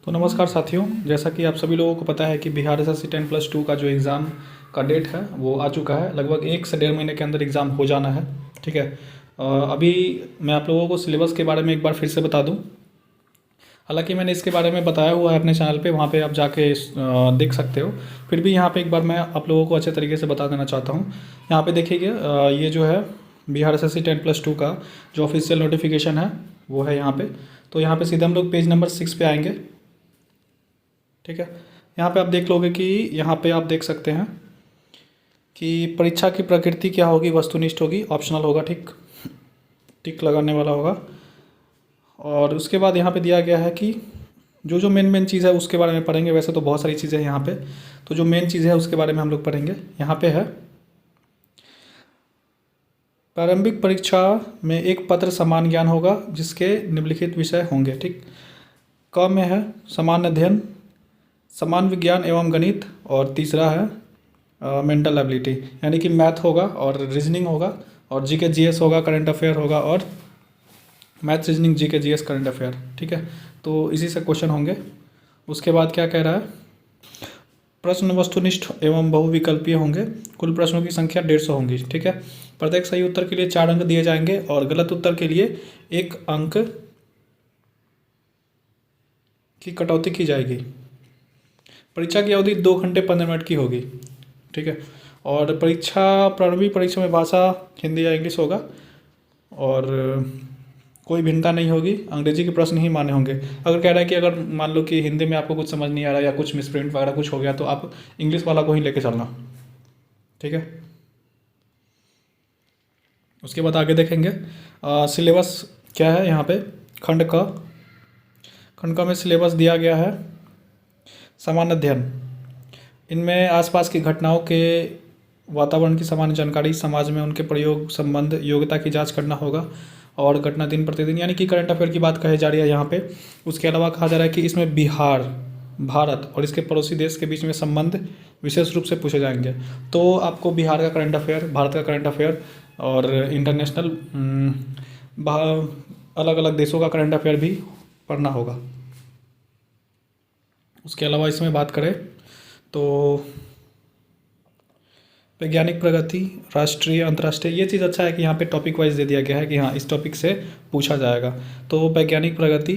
तो नमस्कार साथियों, जैसा कि आप सभी लोगों को पता है कि बिहार एसएससी 10+2 का जो एग्ज़ाम का डेट है वो आ चुका है। लगभग 1 से 1.5 महीने के अंदर एग्ज़ाम हो जाना है। ठीक है। अभी मैं आप लोगों को सिलेबस के बारे में एक बार फिर से बता दूं। हालांकि मैंने इसके बारे में बताया हुआ है अपने चैनल पे, वहाँ पे आप जाके देख सकते हो। फिर भी यहाँ पे एक बार मैं आप लोगों को अच्छे तरीके से बता देना चाहता हूँ। यहाँ पे देखिए, ये जो है बिहार एसएससी 10+2 का जो ऑफिशियल नोटिफिकेशन है वो है यहाँ पे। तो यहाँ पे सीधे हम लोग पेज नंबर 6 पे आएंगे। ठीक है। यहाँ पे आप देख लोगे कि यहाँ पे आप देख सकते हैं कि परीक्षा की प्रकृति क्या होगी, वस्तुनिष्ठ होगी, ऑप्शनल होगा, ठीक टिक लगाने वाला होगा। और उसके बाद यहाँ पे दिया गया है कि जो जो मेन चीज़ है उसके बारे में पढ़ेंगे। वैसे तो बहुत सारी चीज़ें हैं यहाँ पे, तो जो मेन चीज़ है उसके बारे में हम लोग पढ़ेंगे। यहाँ पे है प्रारंभिक परीक्षा में एक पत्र समान ज्ञान होगा जिसके निम्नलिखित विषय होंगे। ठीक। क में है समान अध्ययन, समान विज्ञान एवं गणित, और तीसरा है मेंटल एबिलिटी, यानी कि मैथ होगा और रीजनिंग होगा और जीके जीएस होगा, करंट अफेयर होगा, और math reasoning GK GS current affair. ठीक है। तो इसी से क्वेश्चन होंगे। उसके बाद क्या कह रहा है, प्रश्न वस्तुनिष्ठ एवं बहुविकल्पीय होंगे। कुल प्रश्नों की संख्या 150 होंगी। ठीक है। प्रत्येक सही उत्तर के लिए 4 अंक दिए जाएंगे और गलत उत्तर के लिए 1 अंक की कटौती की जाएगी। परीक्षा की अवधि 2 घंटे 15 मिनट की होगी। ठीक है। और प्रारंभिक परीक्षा में भाषा हिंदी या इंग्लिश होगा और कोई भिन्नता नहीं होगी। अंग्रेजी के प्रश्न ही मान्य होंगे। अगर कह रहा है कि अगर मान लो कि हिंदी में आपको कुछ समझ नहीं आ रहा या कुछ मिसप्रिंट वगैरह कुछ हो गया तो आप इंग्लिश वाला को ही लेके चलना। ठीक है। उसके बाद आगे देखेंगे सिलेबस क्या है। यहाँ पे खंड का में सिलेबस दिया गया है समान अध्ययन। इनमें आसपास की घटनाओं के वातावरण की सामान्य जानकारी, समाज में उनके प्रयोग, संबंध, योग्यता की जांच करना होगा और घटना दिन प्रतिदिन, यानी कि करंट अफेयर की बात कही जा रही है यहाँ पे। उसके अलावा कहा जा रहा है कि इसमें बिहार, भारत और इसके पड़ोसी देश के बीच में संबंध विशेष रूप से पूछे जाएंगे। तो आपको बिहार का करंट अफेयर, भारत का करंट अफेयर और इंटरनेशनल अलग अलग देशों का करंट अफेयर भी पढ़ना होगा। उसके अलावा इसमें बात करें तो वैज्ञानिक प्रगति, राष्ट्रीय अंतर्राष्ट्रीय, ये चीज़ अच्छा है कि यहाँ पे टॉपिक वाइज दे दिया गया है कि हाँ इस टॉपिक से पूछा जाएगा। तो वैज्ञानिक प्रगति,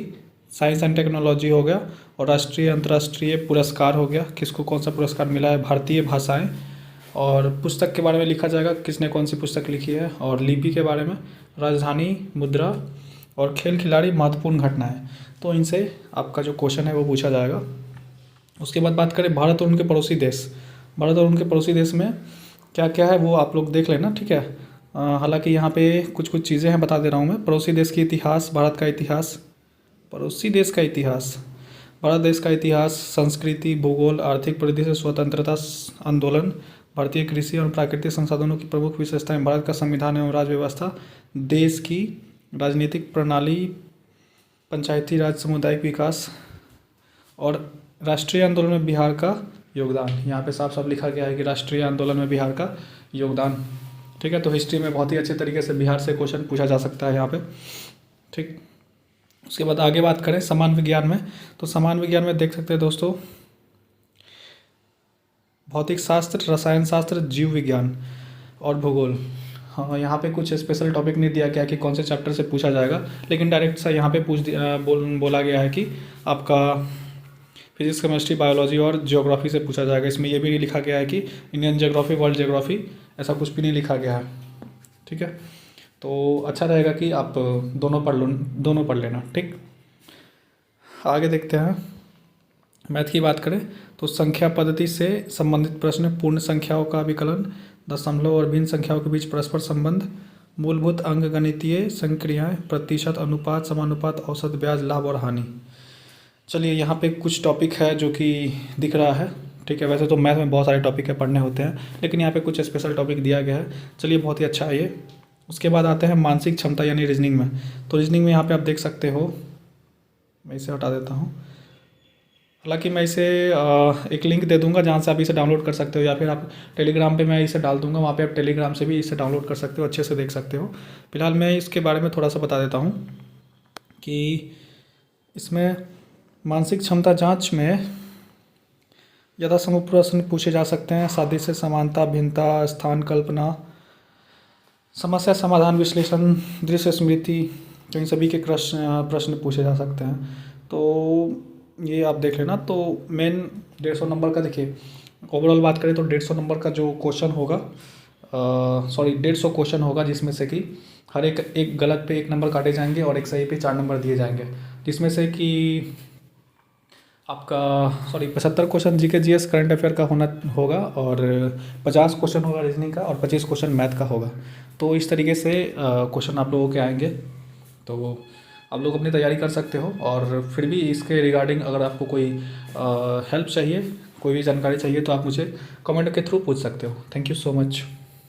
साइंस एंड टेक्नोलॉजी हो गया, और राष्ट्रीय अंतर्राष्ट्रीय पुरस्कार हो गया, किसको कौन सा पुरस्कार मिला है, भारतीय भाषाएं, और पुस्तक के बारे में लिखा जाएगा किसने कौन सी पुस्तक लिखी है, और लिपि के बारे में, राजधानी, मुद्रा, और खेल खिलाड़ी, महत्वपूर्ण घटनाएँ। तो इनसे आपका जो क्वेश्चन है वो पूछा जाएगा। उसके बाद बात करें भारत और उनके पड़ोसी देश। भारत और उनके पड़ोसी देश में क्या क्या है वो आप लोग देख लेना। ठीक है। हालांकि यहाँ पे कुछ कुछ चीज़ें हैं, बता दे रहा हूँ मैं। पड़ोसी देश की इतिहास, भारत का इतिहास, पड़ोसी देश का इतिहास, भारत देश का इतिहास, संस्कृति, भूगोल, आर्थिक परिदृश्य, स्वतंत्रता आंदोलन, भारतीय कृषि और प्राकृतिक संसाधनों की प्रमुख विशेषताएं, भारत का संविधान एवं राज्य व्यवस्था, देश की राजनीतिक प्रणाली, पंचायती राज, सामुदायिक विकास, और राष्ट्रीय आंदोलन में बिहार का योगदान। यहाँ पे साफ साफ लिखा गया है कि राष्ट्रीय आंदोलन में बिहार का योगदान। ठीक है। तो हिस्ट्री में बहुत ही अच्छे तरीके से बिहार से क्वेश्चन पूछा जा सकता है यहाँ पे। ठीक। उसके बाद आगे बात करें समान विज्ञान में, तो समान विज्ञान में देख सकते हैं दोस्तों भौतिक शास्त्र, रसायन शास्त्र, जीव विज्ञान और भूगोल। हाँ, यहाँ पे कुछ स्पेशल टॉपिक नहीं दिया गया कि कौन से चैप्टर से पूछा जाएगा, लेकिन डायरेक्ट सा यहाँ पे बोला गया है कि आपका फिजिक्स, केमिस्ट्री, बायोलॉजी और ज्योग्राफी से पूछा जाएगा। इसमें ये भी लिखा गया है कि इंडियन ज्योग्राफी, वर्ल्ड ज्योग्राफी, ऐसा कुछ भी नहीं लिखा गया है। ठीक है। तो अच्छा रहेगा कि आप दोनों पढ़ लेना। ठीक। आगे देखते हैं। मैथ की बात करें तो संख्या पद्धति से संबंधित प्रश्न, पूर्ण संख्याओं का विकलन, दशमलव और भिन्न संख्याओं के बीच परस्पर संबंध, मूलभूत अंक गणितीय संक्रियाएं, प्रतिशत, अनुपात, समानुपात, औसत, ब्याज, लाभ और हानि। चलिए यहाँ पे कुछ टॉपिक है जो कि दिख रहा है। ठीक है। वैसे तो मैथ में बहुत सारे टॉपिक है पढ़ने होते हैं, लेकिन यहाँ पे कुछ स्पेशल टॉपिक दिया गया है। चलिए बहुत ही अच्छा है ये। उसके बाद आते हैं मानसिक क्षमता यानी रीजनिंग में। तो रीजनिंग में यहाँ पे आप देख सकते हो, मैं इसे हटा देता हूँ। हालांकि मैं इसे एक लिंक दे दूंगा जहाँ से आप इसे डाउनलोड कर सकते हो, या फिर आप टेलीग्राम पे मैं इसे डाल दूंगा, वहाँ पे आप टेलीग्राम से भी इसे डाउनलोड कर सकते हो, अच्छे से देख सकते हो। फिलहाल मैं इसके बारे में थोड़ा सा बता देता हूँ कि इसमें मानसिक क्षमता जांच में यथासंभव प्रश्न पूछे जा सकते हैं। सादृश्य, समानता, भिन्नता, स्थान कल्पना, समस्या समाधान, विश्लेषण, दृश्य स्मृति, तो इन सभी के प्रश्न पूछे जा सकते हैं। तो ये आप देख लेना। तो मेन 150 नंबर का देखिए, ओवरऑल बात करें तो 150 नंबर का जो क्वेश्चन होगा, 150 क्वेश्चन होगा, जिसमें से कि हर एक गलत पे 1 नंबर काटे जाएंगे और एक सही पे 4 नंबर दिए जाएंगे। जिसमें से कि आपका 75 question GK GS current affair का होगा और 50 क्वेश्चन होगा रीजनिंग का और 25 क्वेश्चन मैथ का होगा। तो इस तरीके से क्वेश्चन आप लोगों के आएंगे। तो आप लोग अपनी तैयारी कर सकते हो। और फिर भी इसके रिगार्डिंग अगर आपको कोई हेल्प चाहिए, कोई भी जानकारी चाहिए, तो आप मुझे कमेंट के थ्रू पूछ सकते हो। Thank you so much.